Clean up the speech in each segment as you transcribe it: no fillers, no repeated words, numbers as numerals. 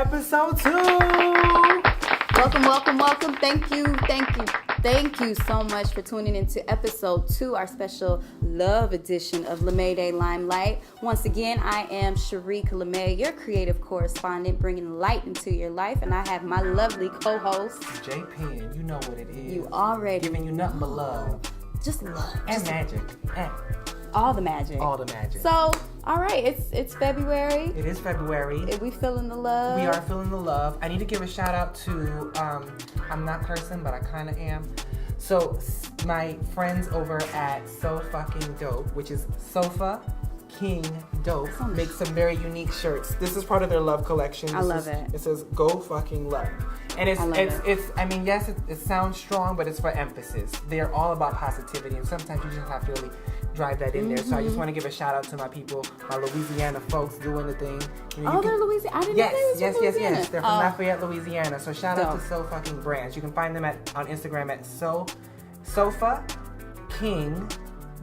episode 2. Welcome. Thank you so much for tuning into episode 2, our special love edition of Limelight. Once again, I am Sharíck LaMay, your creative correspondent, bringing light into your life, and I have my lovely co-host, j.Pin. You know what it is. You already giving you nothing but love. Just love. And magic. All the magic. So, all right, it's February. It is February. We feeling the love. We are feeling the love. I need to give a shout out to, I'm not cursing, but I kind of am. So, my friends over at So Fucking Dope, which is Sofa King Dope, make some very unique shirts. This is part of their love collection. I love it. It says "Go Fucking Love," and it's. I mean, yes, it sounds strong, but it's for emphasis. They're all about positivity, and sometimes you just have to really drive that in there. So I just want to give a shout out to my people, my Louisiana folks doing the thing. They're Louisiana. I didn't know they was from Louisiana. Yes. They're from Lafayette, Louisiana. So shout out to So Fucking Brands. You can find them on Instagram at Sofa King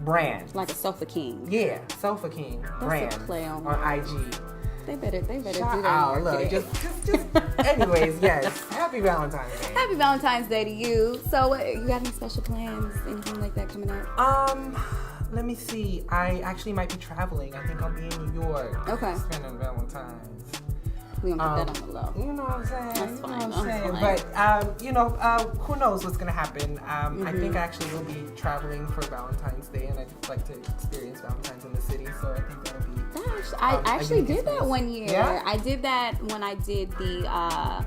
Brand. Like a Sofa King. Yeah, Sofa King Brand. Play on IG. They better do Shout that. Out, look, just anyways, yes. Happy Valentine's Day. Happy Valentine's Day to you. So, you got any special plans, anything like that coming up? Let me see. I actually might be traveling. I think I'll be in New York. Okay. Spending Valentine's. We gonna put that on the low. You know what I'm saying? That's fine. But who knows what's gonna happen? I think I actually will be traveling for Valentine's Day, and I'd like to experience Valentine's in the city. So I think that'll be. I actually did that one year. Yeah? I did that when I did the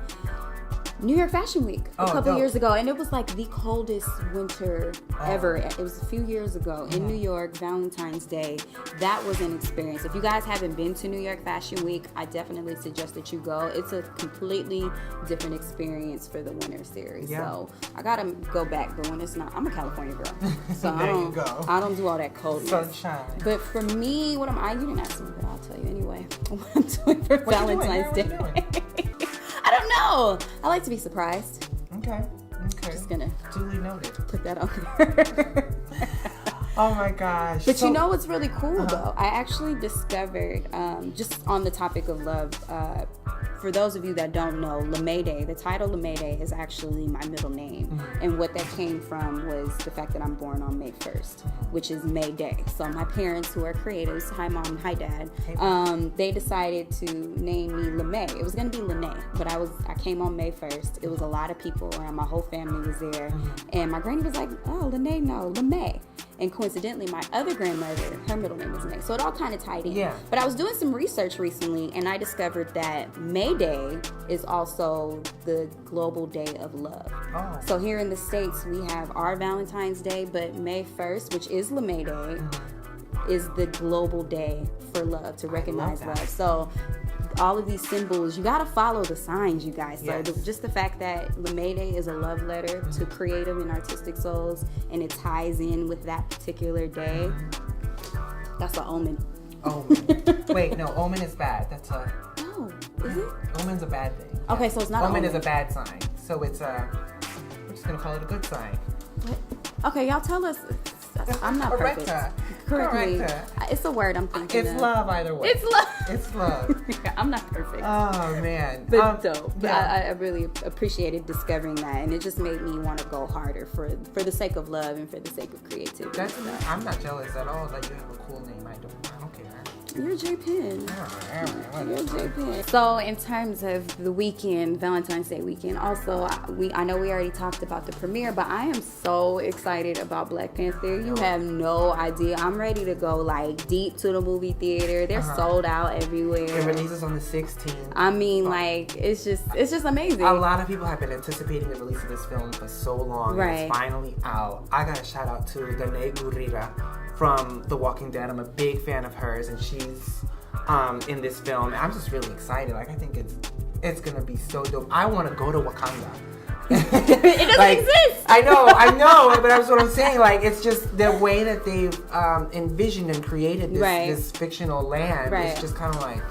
New York Fashion Week a couple years ago, and it was like the coldest winter ever. It was a few years ago in New York, Valentine's Day. That was an experience. If you guys haven't been to New York Fashion Week, I definitely suggest that you go. It's a completely different experience for the winter series. Yeah. So I gotta go back, but when it's not, I'm a California girl, so I don't do all that coldness. Sunshine. But for me, you didn't ask me, but I'll tell you anyway. What I'm doing for Valentine's Day. What are you doing? I don't know. I like to be surprised. Okay. Just gonna duly noted. Put that on there. Oh my gosh. But you know what's really cool though? I actually discovered, just on the topic of love, for those of you that don't know, LaMay Day, the title LaMay Day is actually my middle name. And what that came from was the fact that I'm born on May 1st, which is May Day. So my parents, who are creatives, hi mom, hi dad, they decided to name me LaMay. It was going to be Lene, but I came on May 1st. It was a lot of people around. My whole family was there. And my granny was like, oh, Lene, no, LaMay. And coincidentally, my other grandmother, her middle name is May. So it all kind of tied in. Yeah. But I was doing some research recently, and I discovered that May Day is also the global day of love. Oh. So here in the States, we have our Valentine's Day, but May 1st, which is LaMay Day, is the global day for love, to recognize love. So all of these symbols, you got to follow the signs, you guys. Yes. So just the fact that LaMay Day is a love letter to creative and artistic souls, and it ties in with that particular day, that's an omen. Omen. Wait, no, omen is bad. That's a... No, is it? Omen's a bad thing. Okay, yeah. So it's not omen. Omen is a bad sign. So it's we're just going to call it a good sign. What? Okay, y'all tell us. I'm not perfect. Correctly. It's a word I'm thinking It's love either way. It's love. It's love. Yeah, I'm not perfect. Oh, man. But dope. Yeah. I really appreciated discovering that, and it just made me want to go harder for the sake of love and for the sake of creativity. I'm not jealous at all that you have a cool name. I don't care. You're j.Pin. You're j.Pin. So in terms of the weekend, Valentine's Day weekend, also I know we already talked about the premiere, but I am so excited about Black Panther. You have no idea. I'm ready to go like deep to the movie theater. They're sold out everywhere. It releases on the 16th. I mean, like it's just amazing. A lot of people have been anticipating the release of this film for so long. Right. And it's finally out. I got a shout out to Danae Gurira from The Walking Dead. I'm a big fan of hers, and she's in this film. I'm just really excited. Like, I think it's gonna be so dope. I want to go to Wakanda. It doesn't exist. I know, but that's what I'm saying. Like, it's just the way that they've envisioned and created this fictional land. Right. It's just kind of like,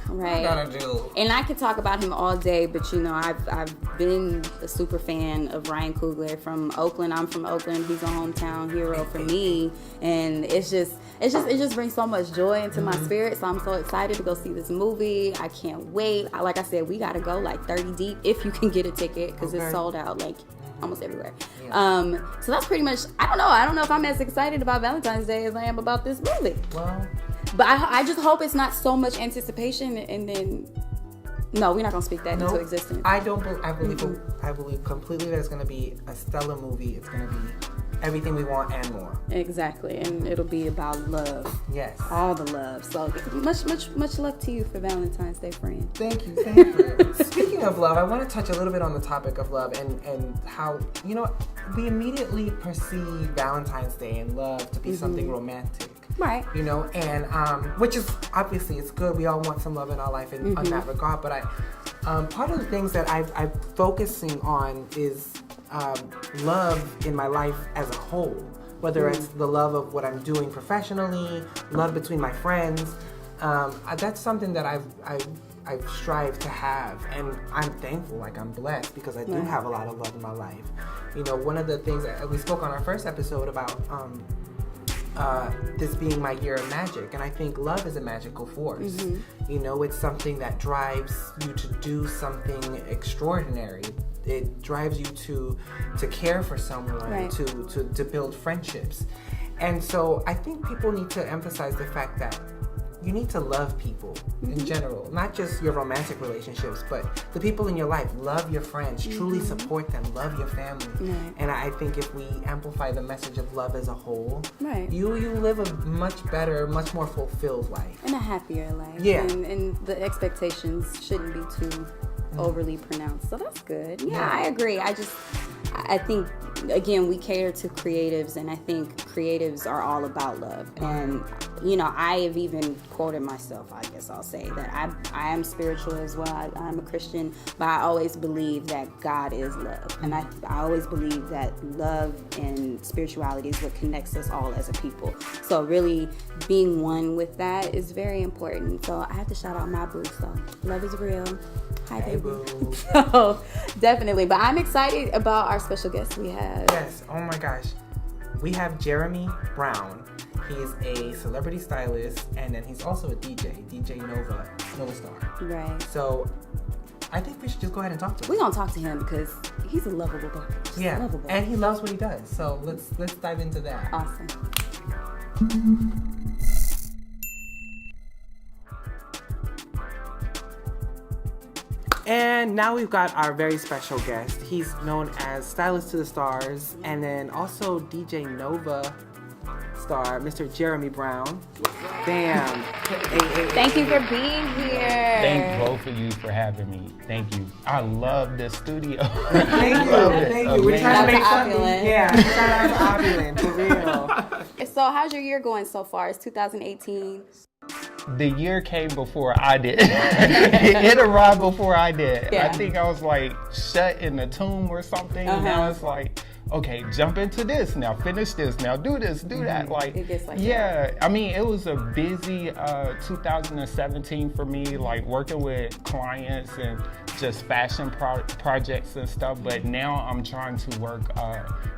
Right. What gonna do? And I could talk about him all day, but you know, I've been a super fan of Ryan Coogler from Oakland. I'm from Oakland. He's a hometown hero for me, and it just brings so much joy into my spirit. So I'm so excited to go see this movie. I can't wait. Like I said, we gotta go like 30 deep if you can get a ticket, because it's sold out like almost everywhere. Yeah. So that's pretty much. I don't know if I'm as excited about Valentine's Day as I am about this movie. Well. But I just hope it's not so much anticipation and then no, we're not gonna speak that into existence. I believe completely that it's gonna be a stellar movie. It's gonna be everything we want and more. Exactly, and it'll be about love. Yes, all the love. So much love to you for Valentine's Day, friend. Thank you. Speaking of love, I want to touch a little bit on the topic of love and how we immediately perceive Valentine's Day and love to be something romantic. Right. And which is obviously it's good. We all want some love in our life on that regard. But part of the things that I'm focusing on is love in my life as a whole. Whether it's the love of what I'm doing professionally, love between my friends. That's something that I've strived to have, and I'm thankful. Like I'm blessed because I do have a lot of love in my life. One of the things that we spoke on our first episode about. This being my year of magic, and I think love is a magical force. It's something that drives you to do something extraordinary. It drives you to care for someone, to build friendships. And so I think people need to emphasize the fact that you need to love people in general, not just your romantic relationships, but the people in your life. Love your friends, truly support them, love your family. And I think if we amplify the message of love as a whole, you live a much better, much more fulfilled life. And a happier life. Yeah. And the expectations shouldn't be too overly pronounced. So that's good. Yeah, I agree. I think, again, we cater to creatives, and I think creatives are all about love. And, I have even quoted myself, I guess I'll say, that I am spiritual as well. I'm a Christian, but I always believe that God is love. And I always believe that love and spirituality is what connects us all as a people. So really being one with that is very important. So I have to shout out my boo. So love is real. Hi, baby. Boo. So definitely, but I'm excited about our special guest we have. Yes. Oh my gosh, we have Jeremy Brown. He's a celebrity stylist, and then he's also a DJ Nova Star. Right. So I think we should just go ahead and talk to him. We're gonna talk to him because he's a lovable guy. Lovable. And he loves what he does. So let's dive into that. Awesome. And now we've got our very special guest. He's known as Stylist to the Stars, and then also DJ Nova Star, Mr. Jeremy Brown. Bam. Thank you for being here. Thank both of you for having me. Thank you. I love the studio. Thank you. We're trying to make something. Yeah, shout out to Opulent, for real. So how's your year going so far? It's 2018. The year came before I did. It arrived before I did. Yeah. I think I was like shut in the tomb or something. Now it's like, okay, jump into this now, finish this now, do this, do that. Like, it gets like that. I mean, it was a busy 2017 for me, like working with clients and just fashion projects and stuff. But now I'm trying to work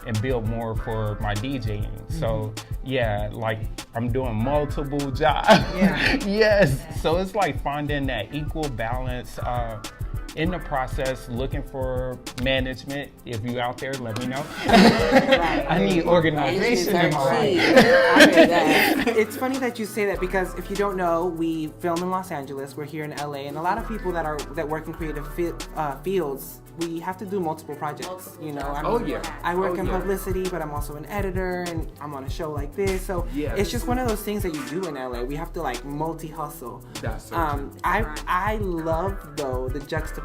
and build more for my DJing. So like I'm doing multiple jobs. Yes. So it's like finding that equal balance. In the process, looking for management. If you out there, let me know. I need organization in my life. It's funny that you say that because if you don't know, we film in Los Angeles. We're here in LA, and a lot of people that work in creative fields, we have to do multiple projects. I work in publicity, but I'm also an editor, and I'm on a show like this. So it's just one of those things that you do in LA. We have to like multi-hustle. That's so I love though the juxtaposition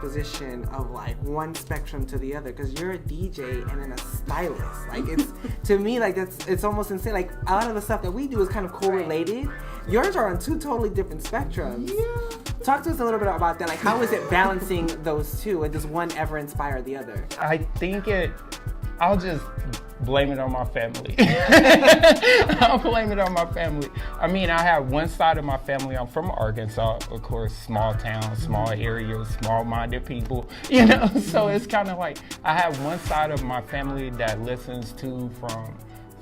of like one spectrum to the other, because you're a DJ and then a stylist. Like it's to me like it's almost insane. Like a lot of the stuff that we do is kind of correlated. Yours are on two totally different spectrums. Talk to us a little bit about that. Like how is it balancing those two, and does one ever inspire the other? I think it I'll just blame it on my family. I'll blame it on my family. I mean, I have one side of my family. I'm from Arkansas, of course, small town, small area, small-minded people, you know? So it's kind of like I have one side of my family that listens to from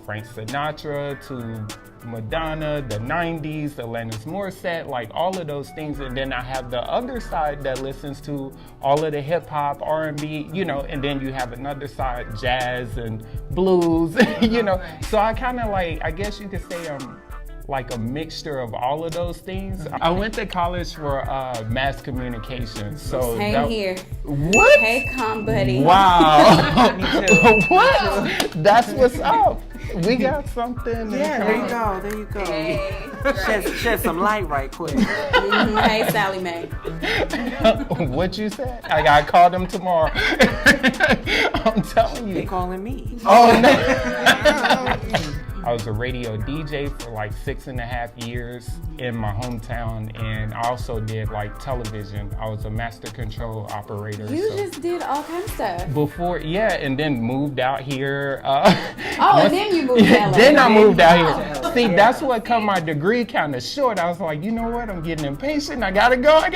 Frank Sinatra to Madonna, the 90s, Alanis Morissette, like all of those things. And then I have the other side that listens to all of the hip hop, R&B, you know, and then you have another side, jazz and blues, you know. So I kind of like, I guess you could say I'm like a mixture of all of those things. I went to college for mass communication. So Same here. What? Hey, buddy. Wow. Me too. What? That's what's up. We got something. Yeah, there you go. Hey. Shed some light right quick. Hey, Sally Mae. What you said? I call them tomorrow. I'm telling you. They calling me. Oh, no. I was a radio DJ for like 6.5 years in my hometown, and I also did like television. I was a master control operator. You just did all kinds of stuff. Before, yeah, and then moved out here. And then you moved out. Then I moved out here. See, that's what cut my degree kind of short. I was like, you know what? I'm getting impatient. I gotta go. I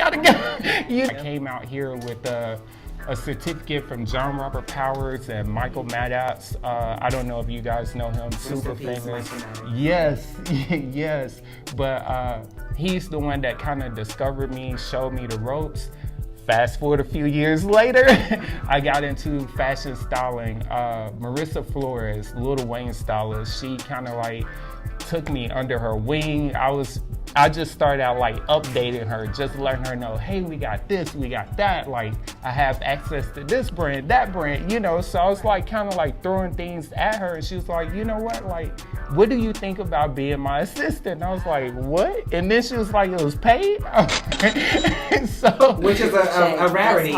came out here with a certificate from John Robert Powers and Michael Maddox. I don't know if you guys know him, super famous. Yes, yes. But he's the one that kind of discovered me, showed me the ropes. Fast forward a few years later, I got into fashion styling. Marissa Flores, Lil Wayne's stylist, she kind of like took me under her wing. I just started out like updating her, just letting her know, hey, we got this, we got that. Like, I have access to this brand, that brand, you know? So I was like, kind of like throwing things at her. And she was like, you know what? Like, what do you think about being my assistant? And I was like, what? And then she was like, it was paid? So, which is a rarity.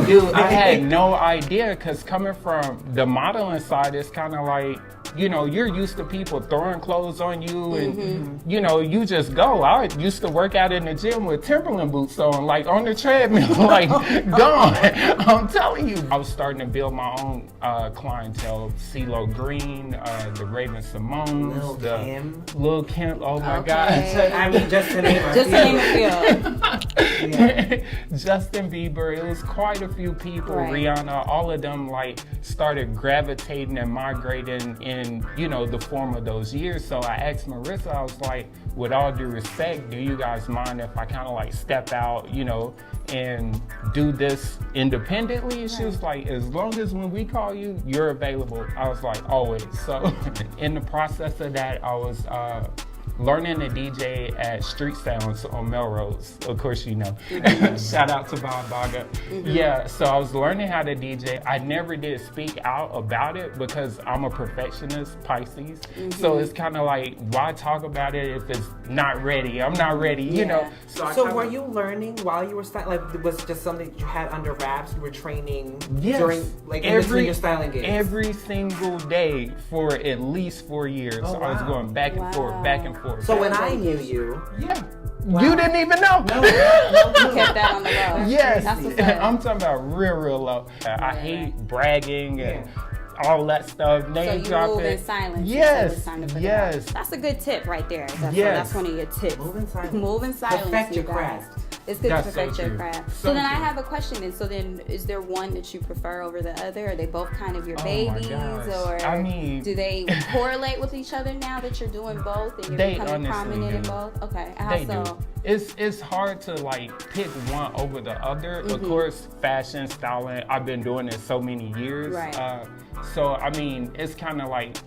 Dude, I had no idea, because coming from the modeling side, it's kind of like, you know, you're used to people throwing clothes on you and, you know, you just go. I used to work out in the gym with Timberland boots on, like on the treadmill, like gone. I'm telling you. I was starting to build my own clientele. CeeLo Green, the Raven Simone, Lil Kim. Oh my God. I mean, just to name a few. Justin Bieber. It was quite a few people. Right. Rihanna. All of them like started gravitating and migrating in, you know, the form of those years. So I asked Marissa, I was like, with all due respect, do you guys mind if I kind of like step out, you know, and do this independently? And she was like, as long as when we call you, you're available. I was like, always. So in the process of that, I was learning to DJ at Street Sounds on Melrose. Of course, you know. Shout out to Bob Baga. Yeah, so I was learning how to DJ. I never did speak out about it because I'm a perfectionist, Pisces. So it's kind of like, why talk about it if it's not ready? I'm not ready, you know. So were you learning while you were styling? Like, was it just something that you had under wraps? You were training during, like, in between your styling gigs? Every single day for at least 4 years. Oh, wow. I was going back and forth, back and forth. So when I knew you, you didn't even know. No. You kept that on the low. Yes, I'm talking about real low. I hate bragging and all that stuff. Name dropping. So you move in silence. Yes, yes. That's a good tip right there. That's one of your tips. Move in silence. Move in silence. Perfect your craft. It's good to perfect your craft. So then I have a question. And so then, is there one that you prefer over the other? Are they both kind of your babies, or I mean, do they correlate with each other now that you're doing both and you're becoming prominent in both? Okay, how so? It's hard to like pick one over the other. Of course, fashion, styling. I've been doing it so many years. Right. So I mean, it's kind of like,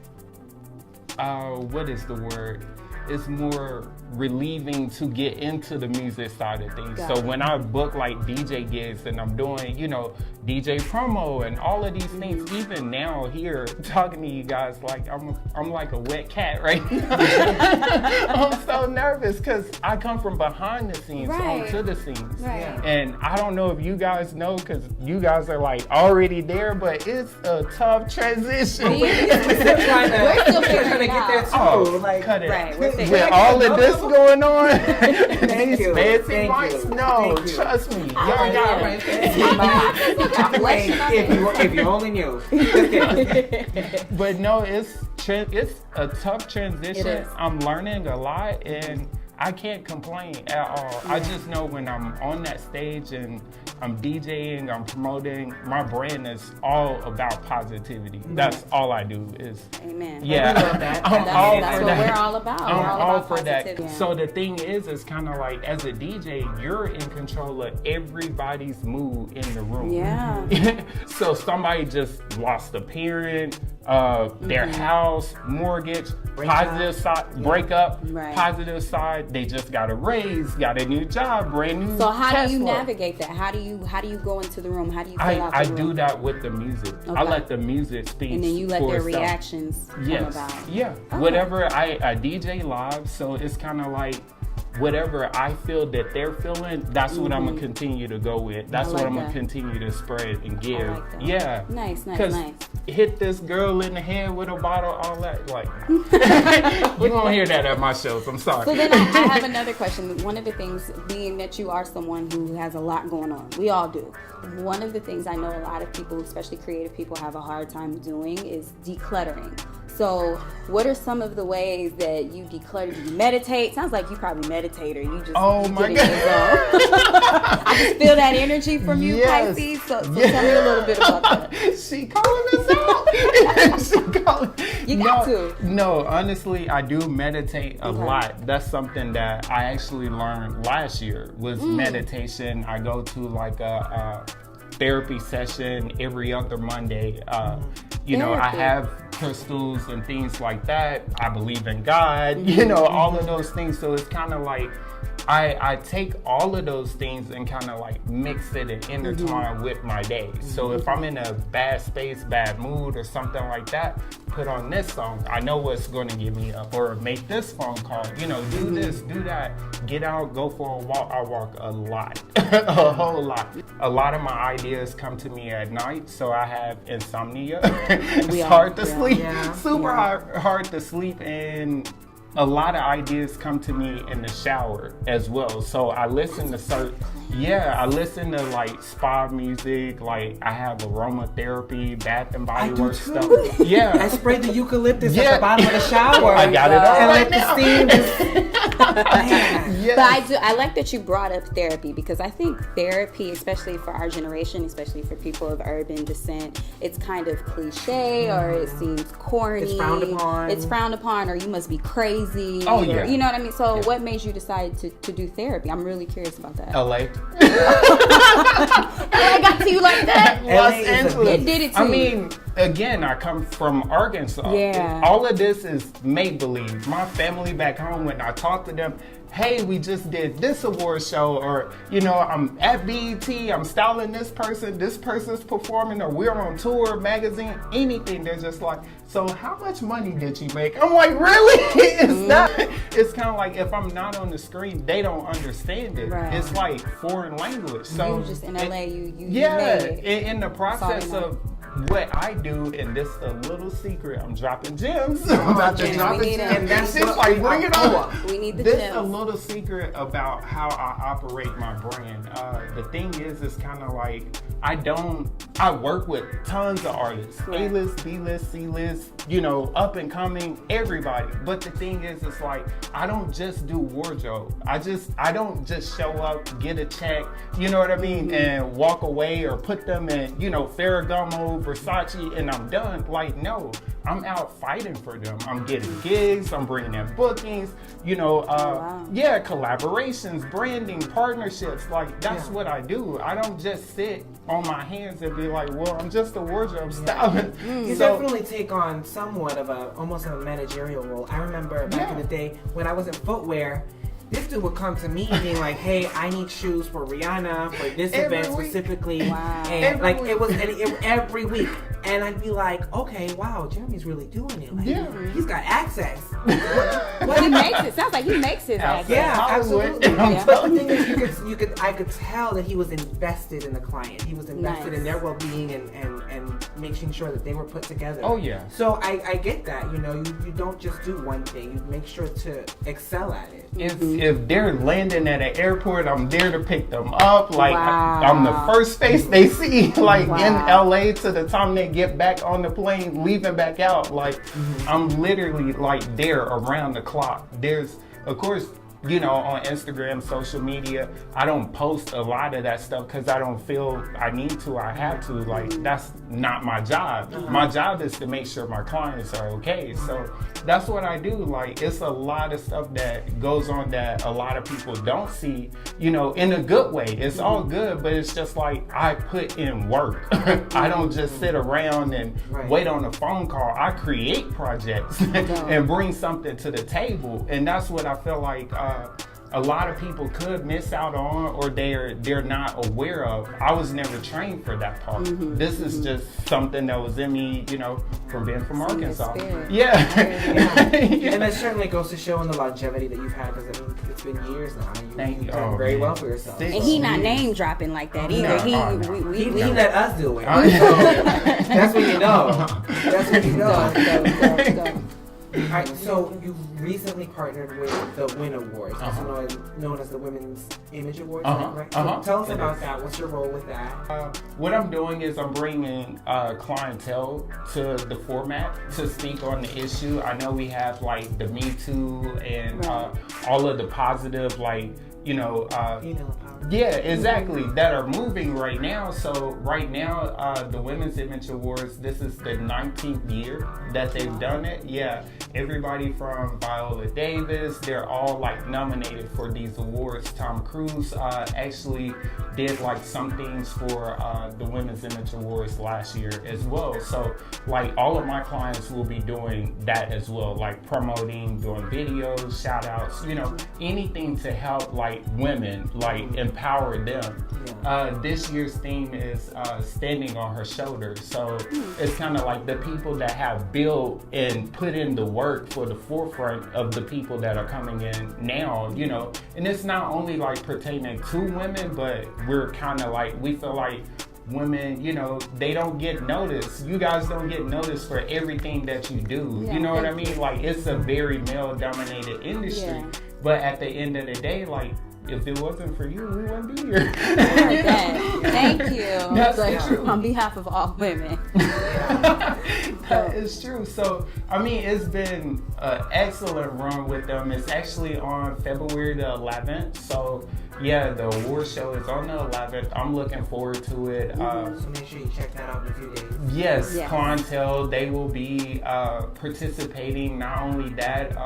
what is the word? It's more relieving to get into the music side of things. So when I book like DJ gigs and I'm doing, you know, DJ promo and all of these things, even now here talking to you guys, like I'm like a wet cat right now. I'm so nervous because I come from behind the scenes onto the scenes. And I don't know if you guys know, because you guys are like already there, but it's a tough transition. We're still trying to get there too. Cut it. We're with all of this going on, Thank you. fancy mics, no, trust me. Y'all got it. If you only knew. But no, it's a tough transition. I'm learning a lot, and I can't complain at all. I just know when I'm on that stage and I'm DJing, I'm promoting, my brand is all about positivity. That's all I do is. Amen. Yeah, that's what we're all about. I'm all for that. Yeah. So the thing is kind of like, as a DJ, you're in control of everybody's mood in the room. Yeah. So somebody just lost a parent, their house, mortgage, positive side, breakup, positive side. They just got a raise, got a new job, brand new. So how Tesla. do you navigate that? How do you go into the room? How do you fill out the room? I do that with the music. Okay. I let the music speak. And then you let their itself. reactions come about. Yeah. Okay. Whatever I DJ live, so it's kind of like whatever I feel that they're feeling, that's what I'm gonna continue to go with. That's what I'm gonna continue to spread and give. I like that. Yeah. Nice. Hit this girl in the head with a bottle, all that. Like, you won't hear that at my shows. I'm sorry. So then I have another question. One of the things, being that you are someone who has a lot going on, we all do. One of the things I know a lot of people, especially creative people, have a hard time doing is decluttering. So what are some of the ways that you declutter? Do you meditate? Sounds like you probably meditate, or you just my God. I just feel that energy from you, Pisces. So tell me a little bit about that. She calling us out. You got to. No, honestly, I do meditate a lot. That's something that I actually learned last year was meditation. I go to like a therapy session every other Monday. You know, I have crystals and things like that. I believe in God, you know, all of those things. So it's kind of like I take all of those things and kind of like mix it and intertwine with my day. So if I'm in a bad space, bad mood or something like that, put on this song. I know what's going to get me up, or make this phone call, you know, do this, do that, get out, go for a walk. I walk a lot, a whole lot. A lot of my ideas come to me at night, so I have insomnia. It's hard to sleep, super hard to sleep, and a lot of ideas come to me in the shower as well. So I listen to I listen to like spa music, like I have aromatherapy, Bath and Body Works stuff. Yeah. I sprayed the eucalyptus at the bottom of the shower. I got it all right now. And let the steam But I like that you brought up therapy, because I think therapy, especially for our generation, especially for people of urban descent, it's kind of cliche, or it seems corny. It's frowned upon. Or you must be crazy. Oh, or, yeah. You know what I mean? So what made you decide to do therapy? I'm really curious about that. LA. I got to you like that? Los Angeles. It did it to I mean, again, I come from Arkansas. Yeah. All of this is make-believe. My family back home, when I talk to them, hey, we just did this award show, or, you know, I'm at BET, I'm styling this person's performing, or we're on tour, magazine, anything. They're just like, so how much money did you make? I'm like, really? It's kind of like, if I'm not on the screen, they don't understand it. Right. It's like foreign language. So you just in LA, you made it. In the process of what I do, and this a little secret, I'm dropping gems. I'm about to drop it. And that's just like, bring it on. We need the gems. This a little secret about how I operate my brand. The thing is, it's kind of like, I work with tons of artists, A-list, B-list, C-list, you know, up and coming, everybody. But the thing is, it's like, I don't just do wardrobe. I don't just show up, get a check, you know what I mean, and walk away, or put them in, you know, Ferragamo, Versace, and I'm done. Like, no, I'm out fighting for them. I'm getting gigs, I'm bringing in bookings, you know, collaborations, branding, partnerships. Like, that's what I do. I don't just sit on my hands and be like, well, I'm just a wardrobe stylist. You definitely take on somewhat of almost a managerial role. I remember back in the day when I was in footwear, this dude would come to me being like, hey, I need shoes for Rihanna, for this event specifically. Wow. And it was every week. And I'd be like, okay, wow, Jeremy's really doing it. Like, he's got access. What he makes it. Sounds like he makes his access. Yeah, absolutely. But the thing is, I could tell that he was invested in the client. He was invested in their well-being and making sure that they were put together. Oh yeah. So I get that, you know, you don't just do one thing, you make sure to excel at it. If they're landing at an airport, I'm there to pick them up. Like, I'm the first face they see, like in LA to the time they get back on the plane, leaving back out. Like, I'm literally like there around the clock. There's, of course, you know, on Instagram, social media, I don't post a lot of that stuff because I don't feel I need to, I have to. Like, that's not my job. My job is to make sure my clients are okay. So that's what I do. Like, it's a lot of stuff that goes on that a lot of people don't see, you know, in a good way. It's all good, but it's just like I put in work. I don't just sit around and wait on a phone call. I create projects and bring something to the table. And that's what I feel like a lot of people could miss out on, or they're not aware of. I was never trained for that part. This is just something that was in me, you know, from being from Arkansas. Yeah. And that certainly goes to show in the longevity that you've had, because I mean, it's been years now. You've done very well for yourself. And he not name dropping like that either. He let us do it. That's when you know. That's when you know. All right, so you recently partnered with the WIN Awards, also known as the Women's Image Awards, right? So tell us about that. What's your role with that? What I'm doing is I'm bringing clientele to the format to speak on the issue. I know we have like the Meaku and all of the positive, like, you know, yeah, exactly, that are moving right now. So right now, the Women's Image Awards, this is the 19th year that they've done it. Yeah, everybody from Viola Davis, they're all like nominated for these awards. Tom Cruise actually did like some things for the Women's Image Awards last year as well. So like all of my clients will be doing that as well, like promoting, doing videos, shout outs, you know, anything to help like women, like empower them. This year's theme is standing on her shoulders. So it's kind of like the people that have built and put in the work for the forefront of the people that are coming in now, you know. And it's not only like pertaining to women, but we're kind of like, we feel like women, you know, they don't get noticed. You guys don't get noticed for everything that you do. You know what I mean? Like, it's a very male-dominated industry. But at the end of the day, like, if it wasn't for you, we wouldn't be here. Thank you. That's true. On behalf of all women. That is true. So, I mean, it's been an excellent run with them. It's actually on February the 11th. So, yeah, the award show is on the 11th. I'm looking forward to it. So make sure you check that out in a few days. Yes, clientele, they will be participating. Not only that,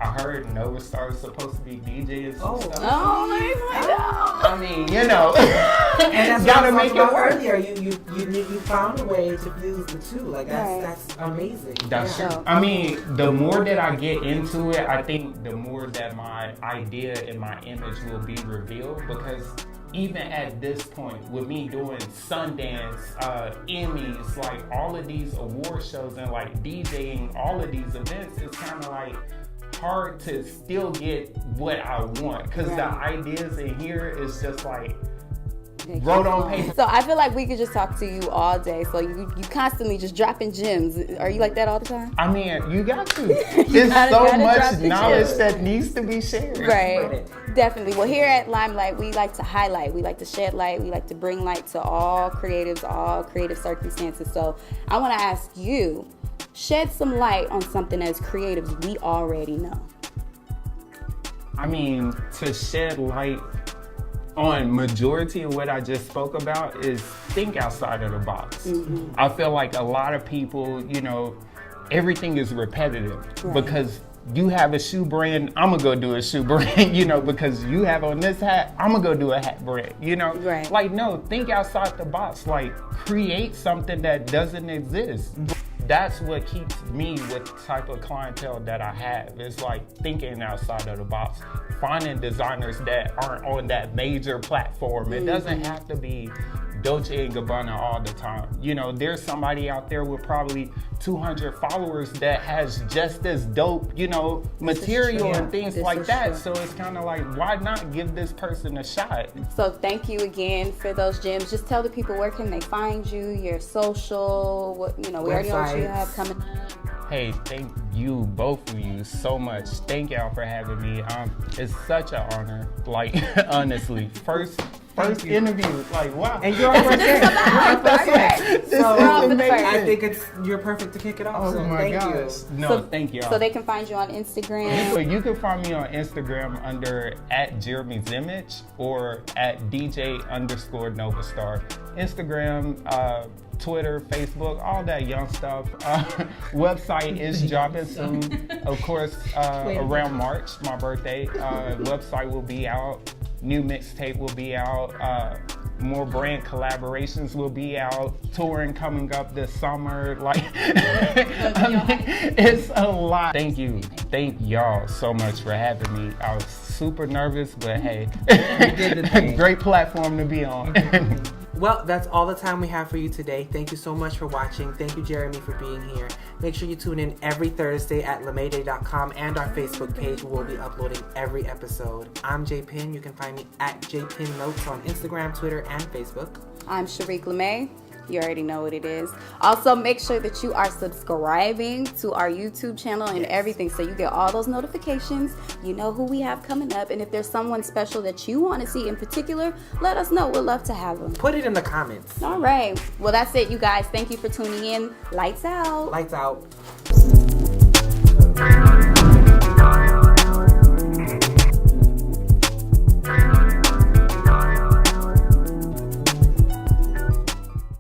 I heard Nova Star is supposed to be DJing some stuff. Oh, let me find out. I mean, you know, and that's gotta make it work. Earlier, you found a way to fuse the two. Like that's amazing. That's true. I mean, the more that I get into it, I think the more that my idea and my image will be revealed, because even at this point, with me doing Sundance, Emmys, like all of these award shows and like DJing all of these events, it's kind of like hard to still get what I want, because the ideas in here is just like wrote on paper. So I feel like we could just talk to you all day. So you constantly just dropping gems. Are you like that all the time? I mean, you got to. There's so much knowledge that needs to be shared. Right. Definitely. Well, here at Limelight, we like to highlight. We like to shed light. We like to bring light to all creatives, all creative circumstances. So I want to ask you, shed some light on something as creatives we already know. I mean, to shed light on majority of what I just spoke about is think outside of the box. I feel like a lot of people, you know, everything is repetitive because you have a shoe brand, I'm gonna go do a shoe brand, you know, because you have on this hat, I'm gonna go do a hat brand, you know? Like, no, think outside the box, like create something that doesn't exist. That's what keeps me with the type of clientele that I have. It's like thinking outside of the box, finding designers that aren't on that major platform. It doesn't have to be Dolce & Gabbana all the time. You know, there's somebody out there with probably 200 followers that has just as dope, you know, material and things like that. So it's kind of like, why not give this person a shot? So thank you again for those gems. Just tell the people, where can they find you, your social, what, you know, we already know what you have coming up. Hey, thank you, both of you, so much. Thank y'all for having me. It's such an honor, like, honestly. First interview, like, wow. And you're our first guest. So I think you're perfect to kick it off. Oh my gosh. No, thank y'all. So they can find you on Instagram. So you can find me on Instagram under @Jeremy'sImage or @DJ_Novastar. Instagram, Twitter, Facebook, all that young stuff. Website is dropping soon. Of course, around March, my birthday. Website will be out. New mixtape will be out. More brand collaborations will be out. Touring coming up this summer. Like, it's a lot. Thank you. Thank y'all so much for having me. I was super nervous, but hey, great platform to be on. Well, that's all the time we have for you today. Thank you so much for watching. Thank you, Jeremy, for being here. Make sure you tune in every Thursday at LamayDay.com and our Facebook page. We'll be uploading every episode. I'm j.Pin. You can find me at j.Pin Notes on Instagram, Twitter, and Facebook. I'm Sharíck LaMay. You already know what it is. Also, make sure that you are subscribing to our YouTube channel and everything, so you get all those notifications. You know who we have coming up, and if there's someone special that you want to see in particular, let us know. We'd love to have them. Put it in the comments. All right. Well, that's it, you guys. Thank you for tuning in. Lights out. Lights out.